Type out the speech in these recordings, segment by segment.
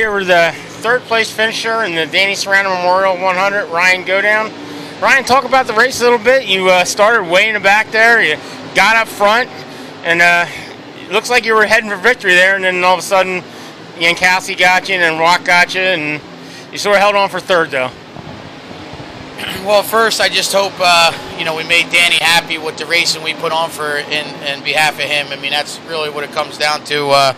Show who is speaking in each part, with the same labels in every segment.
Speaker 1: here with the third place finisher in the Danny Serrano Memorial 100, Ryan Godown. Ryan, talk about the race a little bit. You started way in the back there. You got up front, and it looks like you were heading for victory there, and then all of a sudden, Yankowski got you, and then Rock got you, and you sort of held on for third, though.
Speaker 2: Well, first, I just hope we made Danny happy with the racing we put on for in behalf of him. I mean, that's really what it comes down to.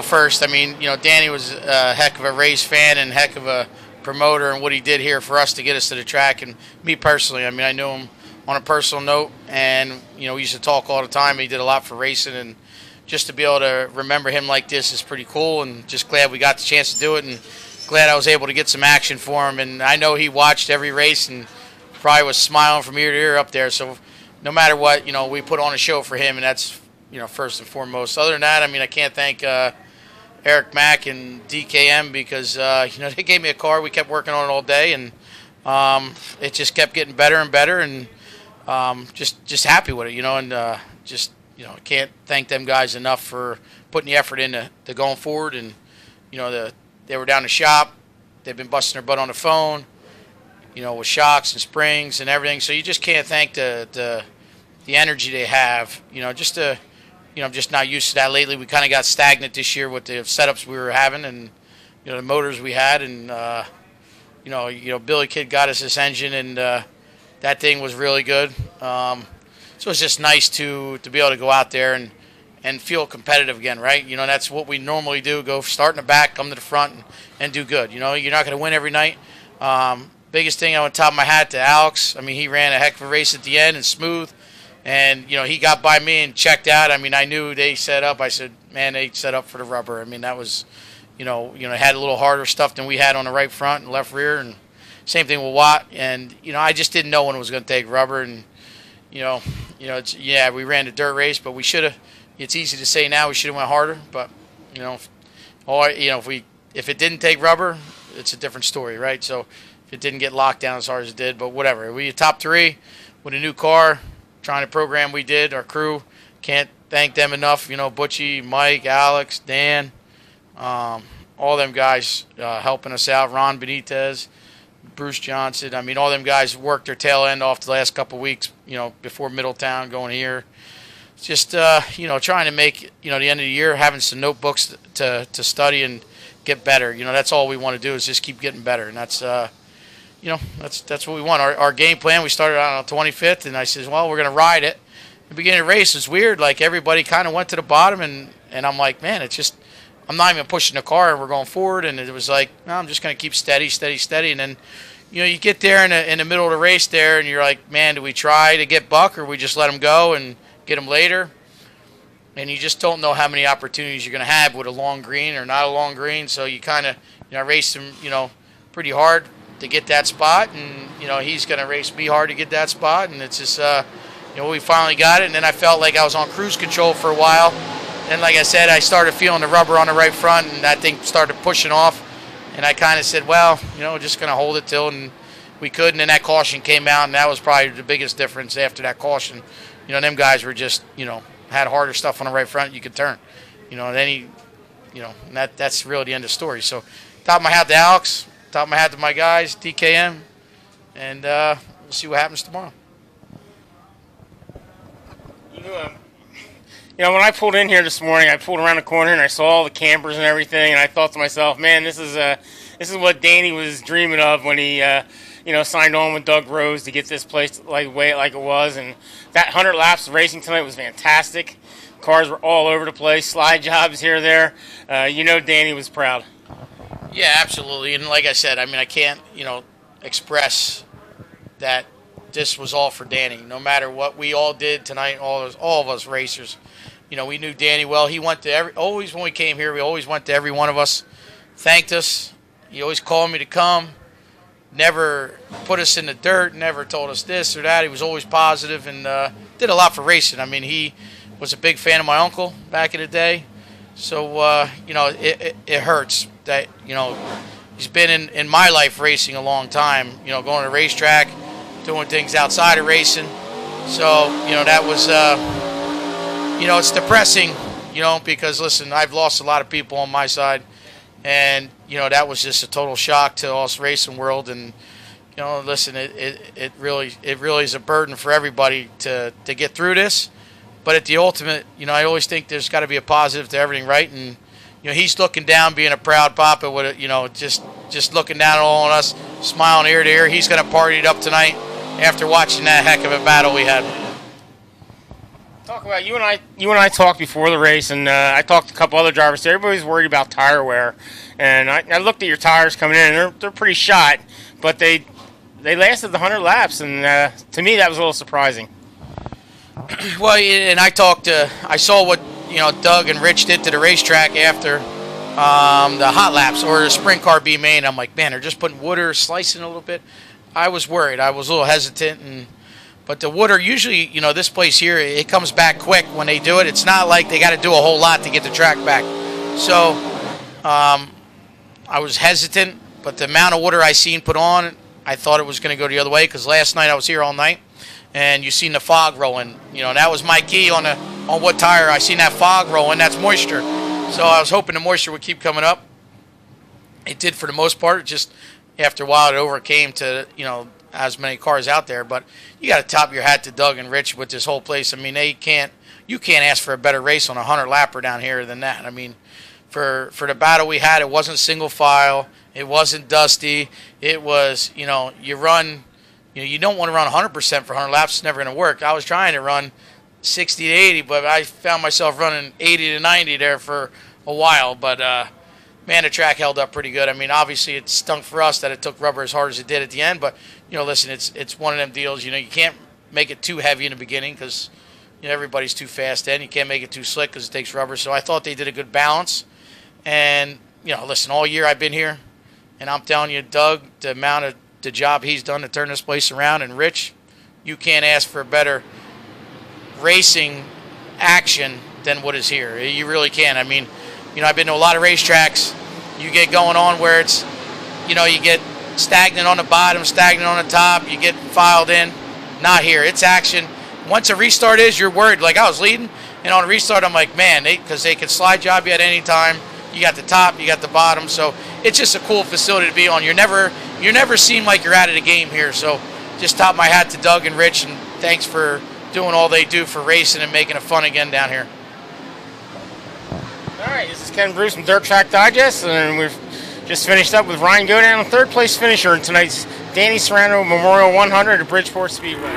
Speaker 2: First, I mean, Danny was a heck of a race fan and heck of a promoter, and what he did here for us to get us to the track. And me personally, I mean, I knew him on a personal note, and we used to talk all the time. He did a lot for racing, and just to be able to remember him like this is pretty cool. And just glad we got the chance to do it, and glad I was able to get some action for him. And I know he watched every race and probably was smiling from ear to ear up there. So no matter what, we put on a show for him, and that's first and foremost. Other than that, I mean, I can't thank Eric Mack and DKM because they gave me a car. We kept working on it all day, and it just kept getting better and better, and just happy with it, and I can't thank them guys enough for putting the effort into going forward. And they were down the shop. They've been busting their butt on the phone, with shocks and springs and everything. So you just can't thank the energy they have. I'm just not used to that lately. We kind of got stagnant this year with the setups we were having, and the motors we had, and Billy Kidd got us this engine, and that thing was really good. So it's just nice to be able to go out there and feel competitive again, right? That's what we normally do: go start in the back, come to the front, and do good. You're not going to win every night. Biggest thing on top of my hat to Alex. I mean, he ran a heck of a race at the end and smooth. And, he got by me and checked out. I mean, I knew they set up. I said, man, they set up for the rubber. I mean, that was, had a little harder stuff than we had on the right front and left rear. And same thing with Watt. And, I just didn't know when it was going to take rubber. And, we ran the dirt race, but we should have. It's easy to say now we should have went harder. But, if it didn't take rubber, it's a different story, right? So if it didn't get locked down as hard as it did. But whatever. We top three with a new car. Trying to program we did, our crew, can't thank them enough. Butchie, Mike, Alex, Dan, all them guys helping us out. Ron Benitez, Bruce Johnson. I mean, all them guys worked their tail end off the last couple of weeks. Before Middletown going here. It's just trying to make the end of the year, having some notebooks to study and get better. That's all we want to do is just keep getting better, and that's. That's what we want. Our game plan, we started out on the 25th, and I says, well, we're going to ride it. The beginning of the race was weird. Like, everybody kind of went to the bottom, and I'm like, man, it's just, I'm not even pushing the car, and we're going forward. And it was like, no, I'm just going to keep steady. And then, you get there in the middle of the race there, and you're like, man, do we try to get Buck, or we just let him go and get him later? And you just don't know how many opportunities you're going to have with a long green or not a long green. So you kind of, race him, pretty hard to get that spot, and he's going to race me hard to get that spot, and it's just we finally got it. And then I felt like I was on cruise control for a while, and like I said, I started feeling the rubber on the right front, and that thing started pushing off, and I kind of said, well, just going to hold it till, and we could. And then that caution came out, and that was probably the biggest difference after that caution. Them guys were just had harder stuff on the right front you could turn, and then he and that's really the end of the story. So top of my hat to Alex, top of my hat to my guys, DKM, and we'll see what happens tomorrow.
Speaker 1: When I pulled in here this morning, I pulled around the corner and I saw all the campers and everything, and I thought to myself, man, this is what Danny was dreaming of when he signed on with Doug Rose to get this place like it was. And that 100 laps of racing tonight was fantastic. Cars were all over the place, slide jobs here or there. Danny was proud.
Speaker 2: Yeah, absolutely. And like I said, I mean, I can't, express that this was all for Danny. No matter what we all did tonight, all of us racers, we knew Danny well. He went to always when we came here, we always went to every one of us, thanked us. He always called me to come, never put us in the dirt, never told us this or that. He was always positive and did a lot for racing. I mean, he was a big fan of my uncle back in the day. So, it hurts that, he's been in my life racing a long time, going to the racetrack, doing things outside of racing. So, that was, it's depressing, because, listen, I've lost a lot of people on my side. And, you know, that was just a total shock to us racing world. And, you know, listen, it really is a burden for everybody to get through this. But at the ultimate, you know, I always think there's got to be a positive to everything, right? And, you know, he's looking down, being a proud papa, with, you know, just looking down all on us, smiling ear to ear. He's going to party it up tonight after watching that heck of a battle we had.
Speaker 1: Talk about you and I talked before the race, and I talked to a couple other drivers there. Everybody's worried about tire wear, and I looked at your tires coming in, and they're pretty shot, but they lasted the 100 laps, and to me that was a little surprising.
Speaker 2: Well, and I saw what, you know, Doug and Rich did to the racetrack after the hot laps or the sprint car being made. I'm like, man, they're just putting water, slicing a little bit. I was worried. I was a little hesitant, but the water usually, you know, this place here, it comes back quick when they do it. It's not like they got to do a whole lot to get the track back. So I was hesitant, but the amount of water I seen put on, I thought it was going to go the other way, because last night I was here all night, and you seen the fog rolling. You know, that was my key on what tire. I seen that fog rolling. That's moisture. So I was hoping the moisture would keep coming up. It did for the most part. It just after a while it overcame to, you know, as many cars out there. But you got to top your hat to Doug and Rich with this whole place. I mean, you can't ask for a better race on a 100 lapper down here than that. I mean, for the battle we had, it wasn't single file. It wasn't dusty. It was, you know, you don't want to run 100% for 100 laps. It's never going to work. I was trying to run 60 to 80, but I found myself running 80 to 90 there for a while. But, man, the track held up pretty good. I mean, obviously it stunk for us that it took rubber as hard as it did at the end. But, you know, listen, it's one of them deals. You know, you can't make it too heavy in the beginning because, you know, everybody's too fast then. You can't make it too slick because it takes rubber. So I thought they did a good balance. And, you know, listen, all year I've been here, and I'm telling you, Doug, the amount of the job he's done to turn this place around, and Rich, you can't ask for a better racing action than what is here. You really can. I mean, you know, I've been to a lot of racetracks. You get going on where it's, you know, you get stagnant on the bottom, stagnant on the top, you get filed in. Not here. It's action. Once a restart is, you're worried. Like I was leading, and on a restart, I'm like, man, because they can slide job you at any time. You got the top, you got the bottom, so it's just a cool facility to be on. You're never seem like you're out of the game here. So just top my hat to Doug and Rich, and thanks for doing all they do for racing and making it fun again down here.
Speaker 1: All right, this is Ken Bruce from Dirt Track Digest, and we've just finished up with Ryan Godown, third place finisher in tonight's Danny Serrano Memorial 100 at Bridgeport Speedway.